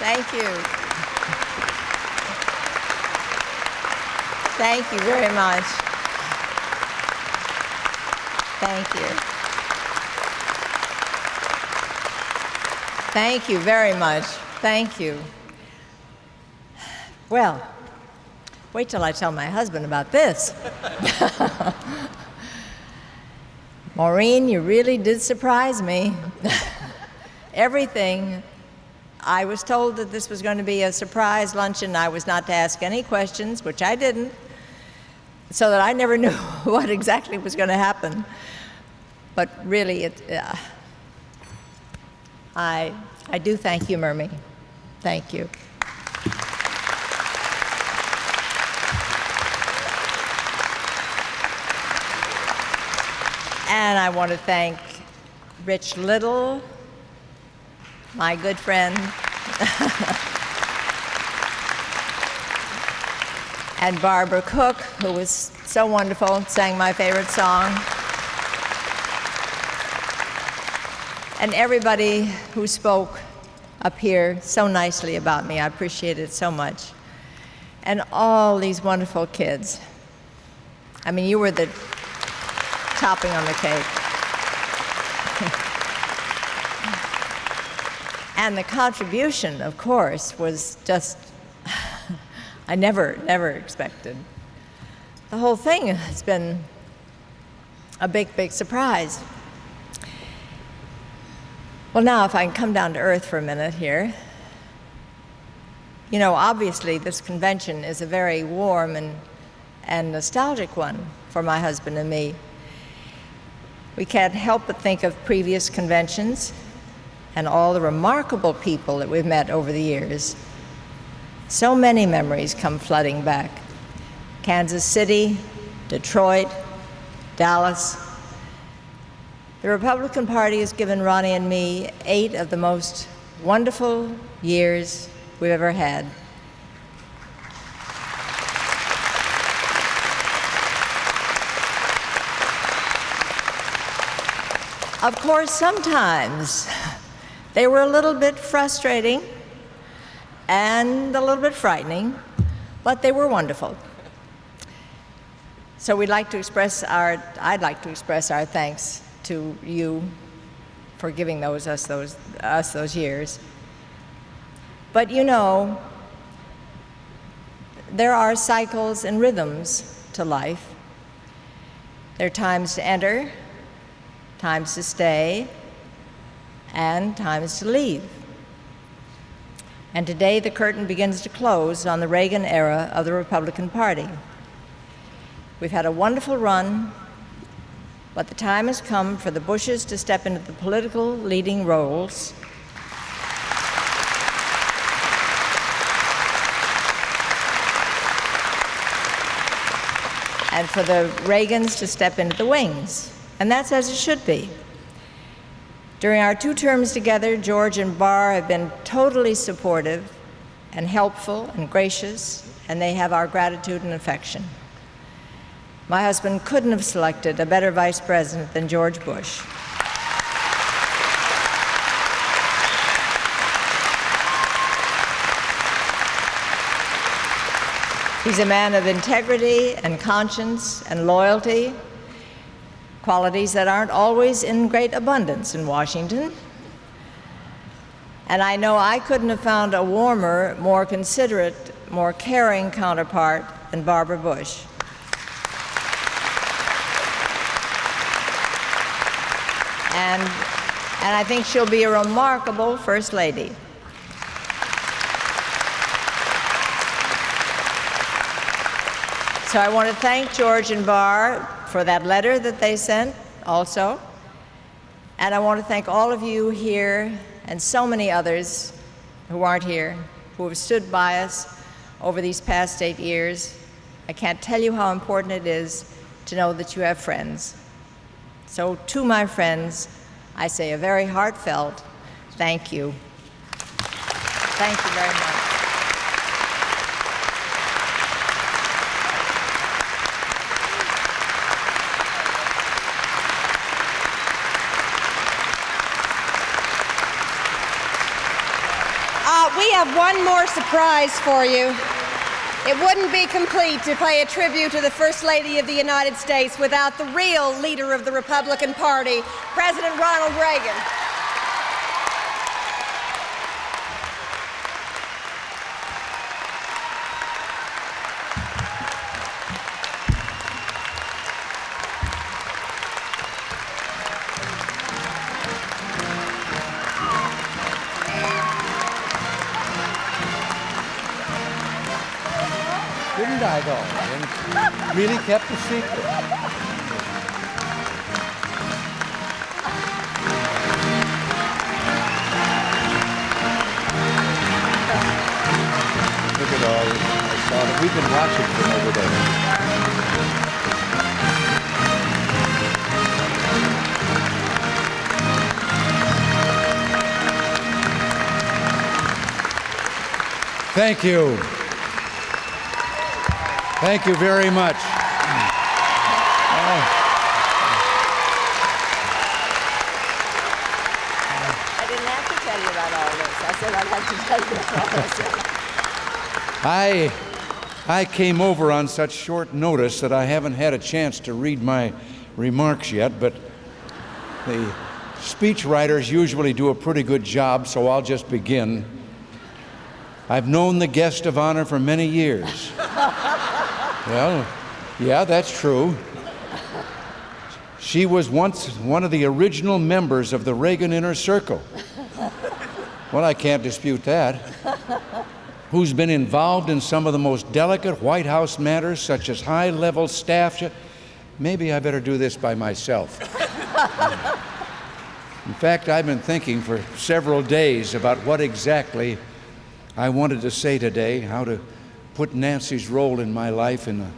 Thank you. Thank you very much. Thank you. Thank you very much. Thank you. Well, wait till I tell my husband about this. Maureen, you really did surprise me. Everything. I was told that this was going to be a surprise luncheon. I was not to ask any questions, which I didn't, so that I never knew what exactly was going to happen. But really, I do thank you, Murmy. Thank you. And I want to thank Rich Little, my good friend, and Barbara Cook, who was so wonderful, sang my favorite song, and everybody who spoke up here so nicely about me. I appreciate it so much. And all these wonderful kids. I mean, you were the topping on the cake. And the contribution, of course, was just, I never expected. The whole thing has been a big, big surprise. Well, now, if I can come down to earth for a minute here. You know, obviously, this convention is a very warm and nostalgic one for my husband and me. We can't help but think of previous conventions and all the remarkable people that we've met over the years. So many memories come flooding back. Kansas City, Detroit, Dallas. The Republican Party has given Ronnie and me 8 of the most wonderful years we've ever had. Of course, sometimes they were a little bit frustrating and a little bit frightening, but they were wonderful. So I'd like to express our thanks to you for giving us those years. But you know, there are cycles and rhythms to life. There are times to enter, times to stay, and times to leave. And today the curtain begins to close on the Reagan era of the Republican Party. We've had a wonderful run, but the time has come for the Bushes to step into the political leading roles. And for the Reagans to step into the wings. And that's as it should be. During our 2 terms together, George and Barr have been totally supportive and helpful and gracious, and they have our gratitude and affection. My husband couldn't have selected a better vice president than George Bush. He's a man of integrity and conscience and loyalty, qualities that aren't always in great abundance in Washington. And I know I couldn't have found a warmer, more considerate, more caring counterpart than Barbara Bush. And I think she'll be a remarkable First Lady. So I want to thank George and Barr for that letter that they sent also. And I want to thank all of you here and so many others who aren't here, who have stood by us over these past 8 years. I can't tell you how important it is to know that you have friends. So to my friends, I say a very heartfelt thank you. Thank you very much. But we have one more surprise for you. It wouldn't be complete if I attribute to the First Lady of the United States without the real leader of the Republican Party, President Ronald Reagan. Didn't I, though? And really kept the secret. Look at all this. I saw that. We've been watching from over there. Thank you. Thank you very much. I didn't have to tell you about all this. I said I'd have to tell you about all this. I came over on such short notice that I haven't had a chance to read my remarks yet, but the speech writers usually do a pretty good job, so I'll just begin. I've known the guest of honor for many years. Well, yeah, that's true. She was once one of the original members of the Reagan Inner Circle. Well, I can't dispute that. Who's been involved in some of the most delicate White House matters, such as high-level staff. Maybe I better do this by myself. In fact, I've been thinking for several days about what exactly I wanted to say today, how to put Nancy's role in my life in a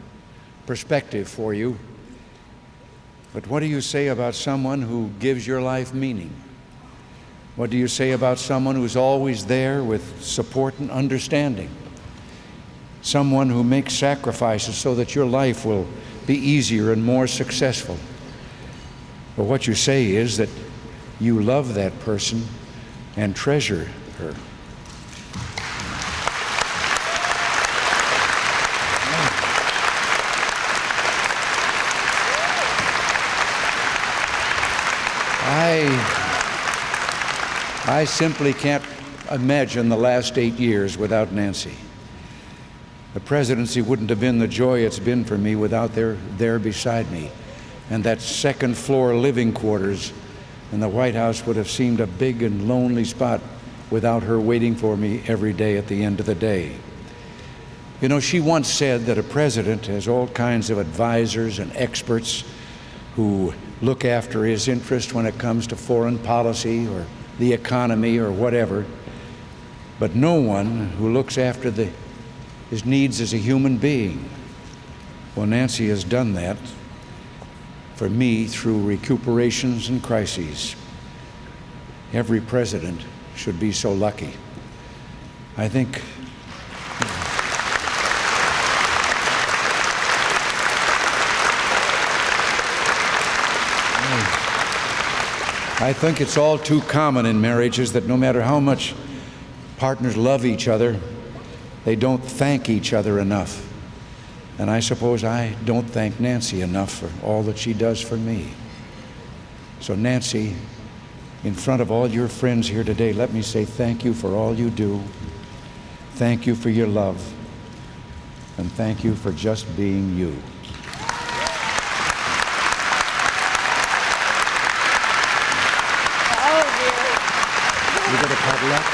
perspective for you. But what do you say about someone who gives your life meaning? What do you say about someone who's always there with support and understanding? Someone who makes sacrifices so that your life will be easier and more successful. But what you say is that you love that person and treasure her. I simply can't imagine the last 8 years without Nancy. The presidency wouldn't have been the joy it's been for me without her there beside me. And that second floor living quarters in the White House would have seemed a big and lonely spot without her waiting for me every day at the end of the day. You know, she once said that a president has all kinds of advisors and experts who look after his interest when it comes to foreign policy or the economy or whatever, but no one who looks after his needs as a human being. Well, Nancy has done that for me through recuperations and crises. Every president should be so lucky. I think it's all too common in marriages that no matter how much partners love each other, they don't thank each other enough. And I suppose I don't thank Nancy enough for all that she does for me. So Nancy, in front of all your friends here today, let me say thank you for all you do. Thank you for your love. And thank you for just being you. You gonna cuddle up?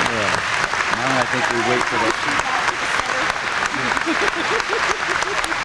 Yeah. Now I think we wait for that.